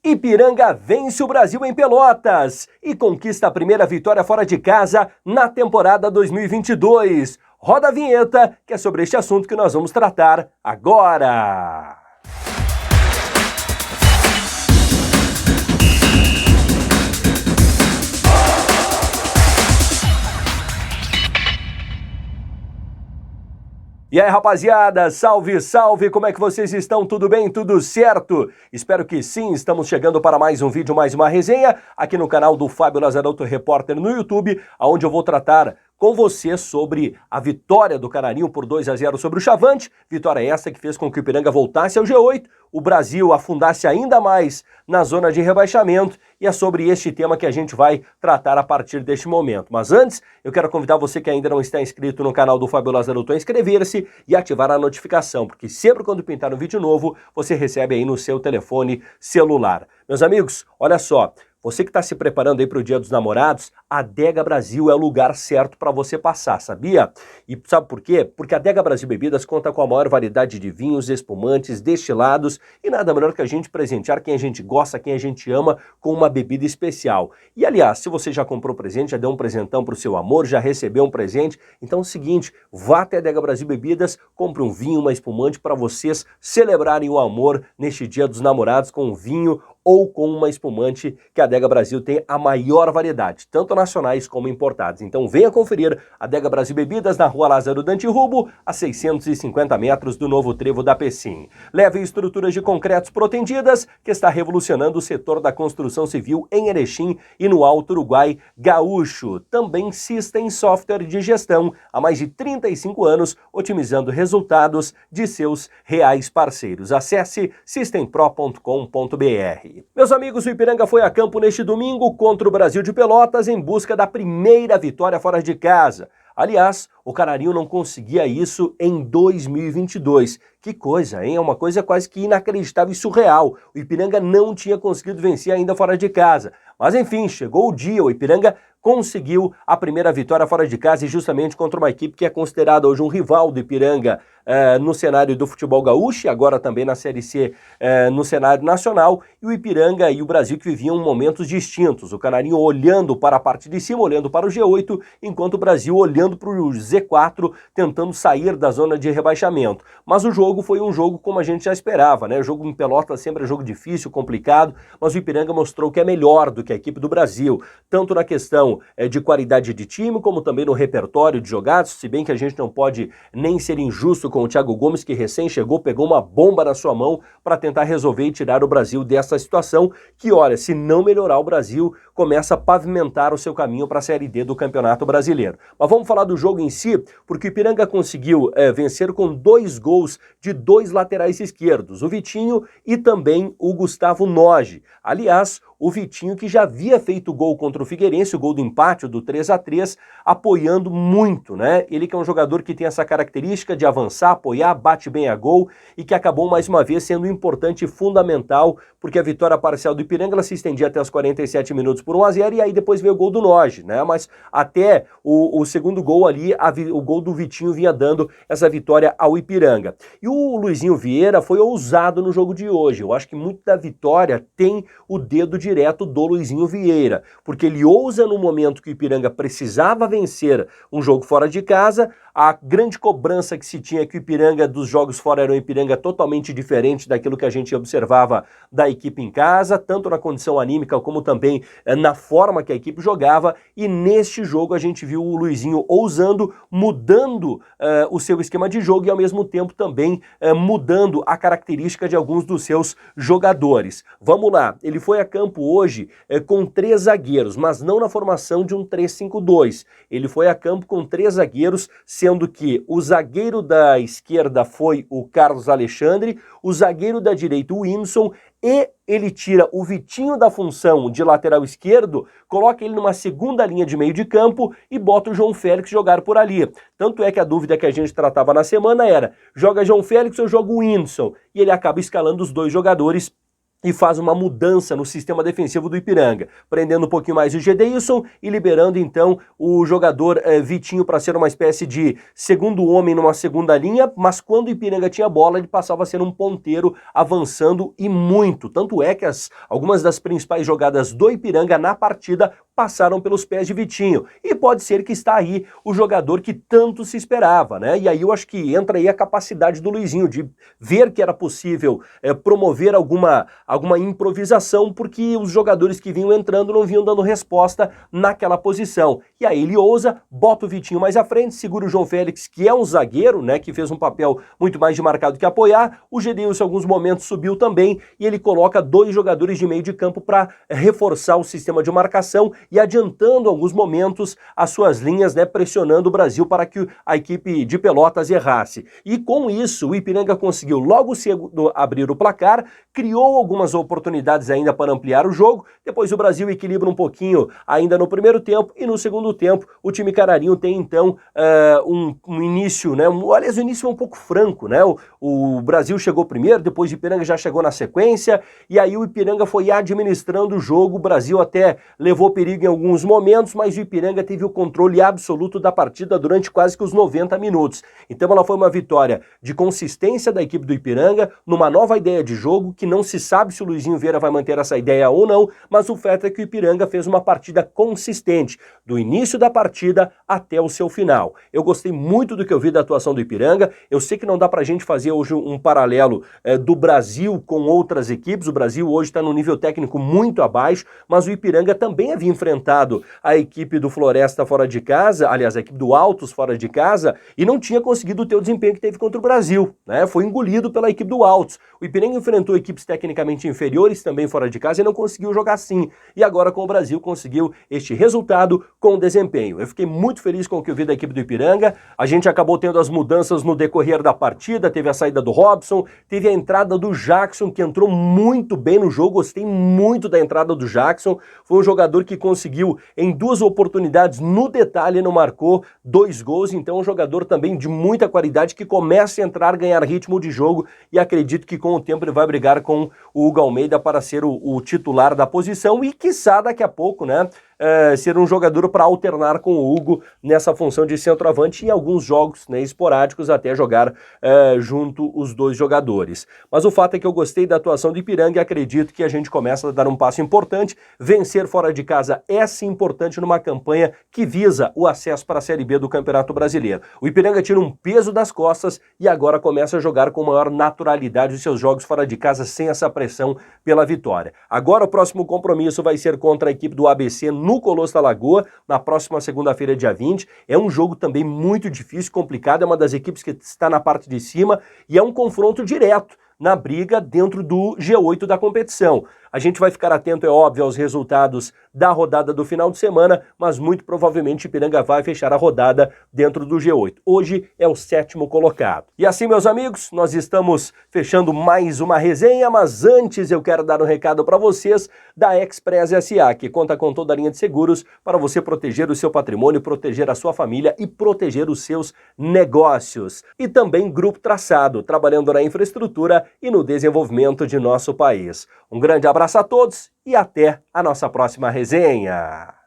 Ipiranga vence o Brasil em Pelotas e conquista a primeira vitória fora de casa na temporada 2022. Roda a vinheta, que é sobre este assunto que nós vamos tratar agora. E aí, rapaziada, salve, salve, como é que vocês estão? Tudo bem? Tudo certo? Espero que sim, estamos chegando para mais um vídeo, mais uma resenha, aqui no canal do Fábio Lazarotto Repórter no YouTube, onde eu vou tratar com você sobre a vitória do Canarinho por 2-0 sobre o Chavante, vitória essa que fez com que o Ipiranga voltasse ao G8, o Brasil afundasse ainda mais na zona de rebaixamento, e é sobre este tema que a gente vai tratar a partir deste momento. Mas antes, eu quero convidar você que ainda não está inscrito no canal do Fábio Lazarotto a inscrever-se e ativar a notificação, porque sempre quando pintar um vídeo novo, você recebe aí no seu telefone celular. Meus amigos, olha só, você que está se preparando aí para o Dia dos Namorados, a Adega Brasil é o lugar certo para você passar, sabia? E sabe por quê? Porque a Adega Brasil Bebidas conta com a maior variedade de vinhos, espumantes, destilados e nada melhor que a gente presentear quem a gente gosta, quem a gente ama com uma bebida especial. E aliás, se você já comprou presente, já deu um presentão para o seu amor, já recebeu um presente, então é o seguinte, vá até a Adega Brasil Bebidas, compre um vinho, uma espumante para vocês celebrarem o amor neste Dia dos Namorados com um vinho ou com uma espumante que a Adega Brasil tem a maior variedade, tanto nacionais como importados. Então venha conferir a Adega Brasil Bebidas na Rua Lázaro Dante Rubo, a 650 metros do novo trevo da Pecim. Leve estruturas de concretos protendidas, que está revolucionando o setor da construção civil em Erechim e no Alto Uruguai Gaúcho. Também System Software de Gestão, há mais de 35 anos, otimizando resultados de seus reais parceiros. Acesse systempro.com.br. Meus amigos, o Ipiranga foi a campo neste domingo contra o Brasil de Pelotas em busca da primeira vitória fora de casa. Aliás, o Canarinho não conseguia isso em 2022. Que coisa, hein? É uma coisa quase que inacreditável e surreal. O Ipiranga não tinha conseguido vencer ainda fora de casa. Mas enfim, chegou o dia, o Ipiranga conseguiu a primeira vitória fora de casa e justamente contra uma equipe que é considerada hoje um rival do Ipiranga no cenário do futebol gaúcho e agora também na Série C no cenário nacional, e o Ipiranga e o Brasil que viviam momentos distintos. O Canarinho olhando para a parte de cima, olhando para o G8, enquanto o Brasil olhando para o Z4, tentando sair da zona de rebaixamento. Mas o jogo foi um jogo como a gente já esperava, né? O jogo em Pelotas sempre é jogo difícil, complicado, mas o Ipiranga mostrou que é melhor do que a equipe do Brasil, tanto na questão de qualidade de time, como também no repertório de jogados, se bem que a gente não pode nem ser injusto com o Thiago Gomes, que recém chegou, pegou uma bomba na sua mão para tentar resolver e tirar o Brasil dessa situação, que olha, se não melhorar o Brasil, começa a pavimentar o seu caminho para a Série D do Campeonato Brasileiro. Mas vamos falar do jogo em si, porque o Ipiranga conseguiu vencer com 2 gols de 2 laterais esquerdos, o Vitinho e também o Gustavo Noge. Aliás, o Vitinho que já havia feito gol contra o Figueirense, o gol do empate, o do 3-3, apoiando muito, né? Ele que é um jogador que tem essa característica de avançar, apoiar, bate bem a gol e que acabou mais uma vez sendo importante e fundamental, porque a vitória parcial do Ipiranga ela se estendia até os 47 minutos por 1-0 e aí depois veio o gol do Noge, né? Mas até o segundo gol ali, o gol do Vitinho vinha dando essa vitória ao Ipiranga. E o Luizinho Vieira foi ousado no jogo de hoje. Eu acho que muito da vitória tem o dedo direto do Luizinho Vieira, porque ele ousa no momento que o Ipiranga precisava vencer um jogo fora de casa. A grande cobrança que se tinha que o Ipiranga dos jogos fora era um Ipiranga totalmente diferente daquilo que a gente observava da equipe em casa, tanto na condição anímica como também na forma que a equipe jogava, e neste jogo a gente viu o Luizinho ousando, mudando o seu esquema de jogo e ao mesmo tempo também mudando a característica de alguns dos seus jogadores. Vamos lá, ele foi a campo hoje com 3 zagueiros, mas não na formação de um 3-5-2. Ele foi a campo com 3 zagueiros, sendo que o zagueiro da esquerda foi o Carlos Alexandre, o zagueiro da direita o Whindersson, e ele tira o Vitinho da função de lateral esquerdo, coloca ele numa segunda linha de meio de campo e bota o João Félix jogar por ali. Tanto é que a dúvida que a gente tratava na semana era, joga João Félix ou joga o Whindersson? E ele acaba escalando os 2 jogadores e faz uma mudança no sistema defensivo do Ipiranga, prendendo um pouquinho mais o Gedeilson e liberando então o jogador Vitinho para ser uma espécie de segundo homem numa segunda linha, mas quando o Ipiranga tinha bola ele passava a ser um ponteiro avançando e muito, tanto é que algumas das principais jogadas do Ipiranga na partida passaram pelos pés de Vitinho, e pode ser que está aí o jogador que tanto se esperava, né? E aí eu acho que entra aí a capacidade do Luizinho de ver que era possível promover alguma improvisação, porque os jogadores que vinham entrando não vinham dando resposta naquela posição. E aí ele ousa, bota o Vitinho mais à frente, segura o João Félix, que é um zagueiro, né, que fez um papel muito mais de marcar do que apoiar. O Gedeilson em alguns momentos subiu também, e ele coloca 2 jogadores de meio de campo para reforçar o sistema de marcação e adiantando em alguns momentos as suas linhas, né, pressionando o Brasil para que a equipe de Pelotas errasse. E com isso o Ipiranga conseguiu logo cedo abrir o placar, criou algumas oportunidades ainda para ampliar o jogo, depois o Brasil equilibra um pouquinho ainda no primeiro tempo, e no segundo tempo o time canarinho tem então um início, né, aliás o início é um pouco franco, né, o Brasil chegou primeiro, depois o Ipiranga já chegou na sequência, e aí o Ipiranga foi administrando o jogo, o Brasil até levou perigo em alguns momentos, mas o Ipiranga teve o controle absoluto da partida durante quase que os 90 minutos. Então ela foi uma vitória de consistência da equipe do Ipiranga, numa nova ideia de jogo, que não se sabe se o Luizinho Vieira vai manter essa ideia ou não, mas o fato é que o Ipiranga fez uma partida consistente, do início da partida até o seu final. Eu gostei muito do que eu vi da atuação do Ipiranga, eu sei que não dá pra gente fazer hoje um paralelo do Brasil com outras equipes, o Brasil hoje está num nível técnico muito abaixo, mas o Ipiranga também havia enfrentado a equipe do Floresta fora de casa, aliás, a equipe do Altos fora de casa, e não tinha conseguido ter o desempenho que teve contra o Brasil, né? Foi engolido pela equipe do Altos. O Ipiranga enfrentou equipes tecnicamente inferiores também fora de casa e não conseguiu jogar assim. E agora com o Brasil conseguiu este resultado com desempenho. Eu fiquei muito feliz com o que eu vi da equipe do Ipiranga. A gente acabou tendo as mudanças no decorrer da partida, teve a saída do Robson, teve a entrada do Jackson, que entrou muito bem no jogo, gostei muito da entrada do Jackson. Foi um jogador que conseguiu em 2 oportunidades, no detalhe não marcou 2 gols, então um jogador também de muita qualidade que começa a entrar, ganhar ritmo de jogo, e acredito que com o tempo ele vai brigar com o Hugo Almeida para ser o titular da posição e quiçá daqui a pouco, né, ser um jogador para alternar com o Hugo nessa função de centroavante, e em alguns jogos, né, esporádicos até jogar junto os 2 jogadores. Mas o fato é que eu gostei da atuação do Ipiranga e acredito que a gente começa a dar um passo importante. Vencer fora de casa é sim importante numa campanha que visa o acesso para a Série B do Campeonato Brasileiro. O Ipiranga tira um peso das costas e agora começa a jogar com maior naturalidade os seus jogos fora de casa, sem essa pressão pela vitória. Agora o próximo compromisso vai ser contra a equipe do ABC no Colosso da Lagoa, na próxima segunda-feira, dia 20. É um jogo também muito difícil, complicado, é uma das equipes que está na parte de cima e é um confronto direto na briga dentro do G8 da competição. A gente vai ficar atento, é óbvio, aos resultados da rodada do final de semana, mas muito provavelmente Ipiranga vai fechar a rodada dentro do G8. Hoje é o 7º colocado. E assim, meus amigos, nós estamos fechando mais uma resenha, mas antes eu quero dar um recado para vocês da Express SA, que conta com toda a linha de seguros para você proteger o seu patrimônio, proteger a sua família e proteger os seus negócios. E também Grupo Traçado, trabalhando na infraestrutura e no desenvolvimento de nosso país. Um grande abraço a todos e até a nossa próxima resenha.